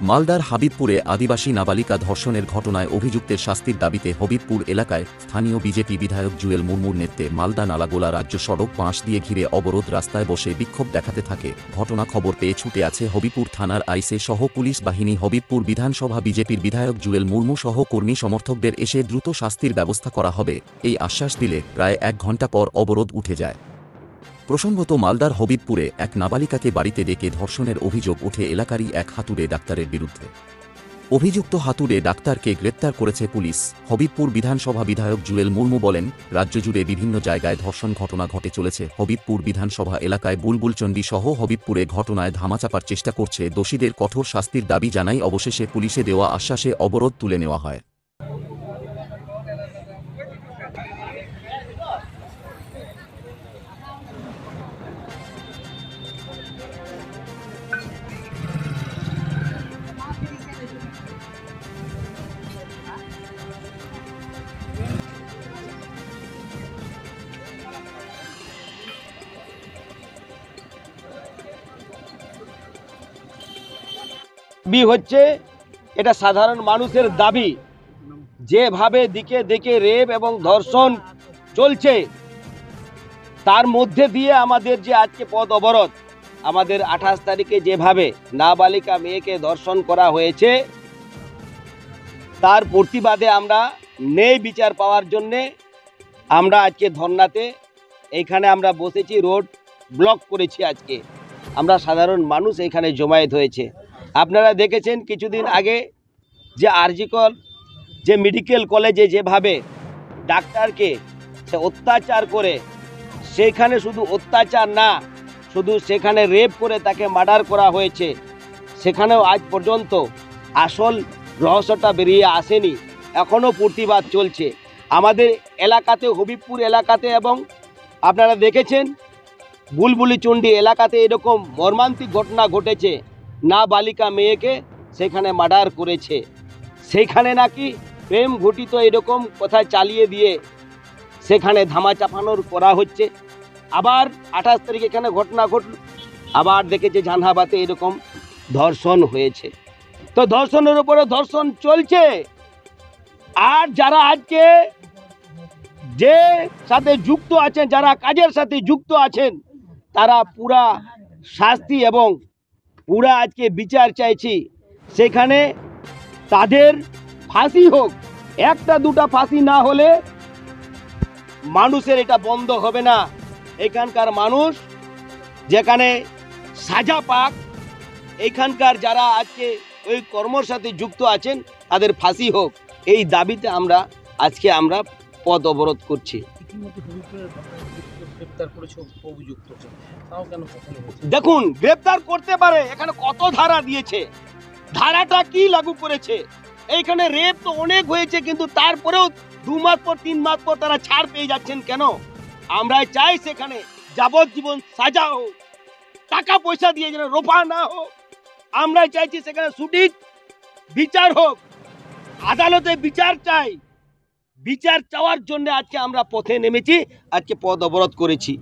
মালদার হাবিবপুরে আদিবাসী নাবালিকা ধর্ষণের ঘটনায় অভিযুক্তের শাস্তির দাবিতে হবিবপুর এলাকায় স্থানীয় বিজেপি বিধায়ক জুয়েল মুর্মুর নেতৃত্বে মালদা নালাগোলা রাজ্য সড়ক বাঁশ দিয়ে ঘিরে অবরোধ রাস্তায় বসে বিক্ষোভ দেখাতে থাকে। ঘটনা খবর পেয়ে ছুটে আছে হবিবপুর থানার আইসে সহ পুলিশ বাহিনী। হবিবপুর বিধানসভা বিজেপির বিধায়ক জুয়েল মুর্মু সহ কর্মী সমর্থকদের এসে দ্রুত শাস্তির ব্যবস্থা করা হবে এই আশ্বাস দিলে প্রায় 1 ঘণ্টা পর অবরোধ উঠে যায়। প্রসঙ্গত, মালদার হবিবপুরে এক নাবালিকাকে বাড়িতে ডেকে ধর্ষণের অভিযোগ ওঠে এলাকারই এক হাতুড়ে ডাক্তারের বিরুদ্ধে। অভিযুক্ত হাতুড়ে ডাক্তারকে গ্রেপ্তার করেছে পুলিশ। হবিবপুর বিধানসভা বিধায়ক জুয়েল মুর্মু বলেন, রাজ্য জুড়ে বিভিন্ন জায়গায় ধর্ষণ ঘটনা ঘটে চলেছে। হবিবপুর বিধানসভা এলাকায় বুলবুলচণ্ডী সহ হবিবপুরে ঘটনায় ধামাচাপার চেষ্টা করছে। দোষীদের কঠোর শাস্তির দাবি জানাই অবশেষে পুলিশে দেওয়া আশ্বাসে অবরোধ তুলে নেওয়া হয়। হচ্ছে এটা সাধারণ মানুষের দাবি, যেভাবে দিকে দিকে রেপ এবং ধর্ষণ চলছে তার মধ্যে দিয়ে আমাদের যে আজকে পথ অবরোধ, আমাদের 28 তারিখে যেভাবে নাবালিকা মেয়েকে ধর্ষণ করা হয়েছে তার প্রতিবাদে আমরা ন্যায় বিচার পাওয়ার জন্যে আমরা আজকে ধর্নাতে এইখানে আমরা বসেছি, রোড ব্লক করেছি। আজকে আমরা সাধারণ মানুষ এখানে জমায়েত হয়েছে। আপনারা দেখেছেন কিছুদিন আগে যে আরজিকর যে মেডিকেল কলেজে যেভাবে ডাক্তারকে সে অত্যাচার করে, সেখানে শুধু অত্যাচার না, শুধু সেখানে রেপ করে তাকে মার্ডার করা হয়েছে, সেখানেও আজ পর্যন্ত আসল রহস্যটা বেরিয়ে আসেনি। এখনও প্রতিবাদ চলছে আমাদের এলাকাতে, হবিবপুর এলাকাতে, এবং আপনারা দেখেছেন বুলবুলিচণ্ডী এলাকাতে এরকম মর্মান্তিক ঘটনা ঘটেছে। নাবালিকা মেয়েকে সেখানে মার্ডার করেছে, সেইখানে নাকি প্রেম ঘটিত এরকম কথা চালিয়ে দিয়ে সেখানে ধামা চাপানোর করা হচ্ছে। আবার 28 তারিখ এখানে ঘটনা ঘটল, আবার দেখেছে জানহাবাতে এরকম ধর্ষণ হয়েছে। তো ধর্ষণের উপরে ধর্ষণ চলছে। আর যারা আজকে যে সাথে যুক্ত আছেন, যারা কাজের সাথে যুক্ত আছেন, তারা পুরা শাস্তি এবং পুরা আজকে বিচার চাইছি। সেখানে তাদের ফাঁসি হোক, একটা দুটা ফাঁসি না হলে মানুষের এটা বন্ধ হবে না। এখানকার মানুষ যেখানে সাজা পাক, এখানকার যারা আজকে ওই কর্মর সাথে যুক্ত আছেন তাদের ফাঁসি হোক, এই দাবিতে আমরা আজকে আমরা পথ অবরোধ করছি। দেখুন, গ্রেপ্তার করতে পারে, এখানে কত ধারা দিয়েছে, ধারাটা কি লাগু করেছে। এইখানে রেপ তো অনেক হয়েছে, কিন্তু তারপরেও 2 মাস পর 3 মাস পর তারা ছাড় পেয়ে যাচ্ছেন কেন? আমরা চাই সেখানে যাবজ্জীবন সাজা হোক, টাকা পয়সা দিয়ে যেন রোপা না হোক। আমরা চাইছি সেখানে সঠিক বিচার হোক, আদালতে বিচার চাই। বিচার চাওয়ার জন্য আজকে আমরা পথে নেমেছি, আজকে পথ অবরোধ করেছি।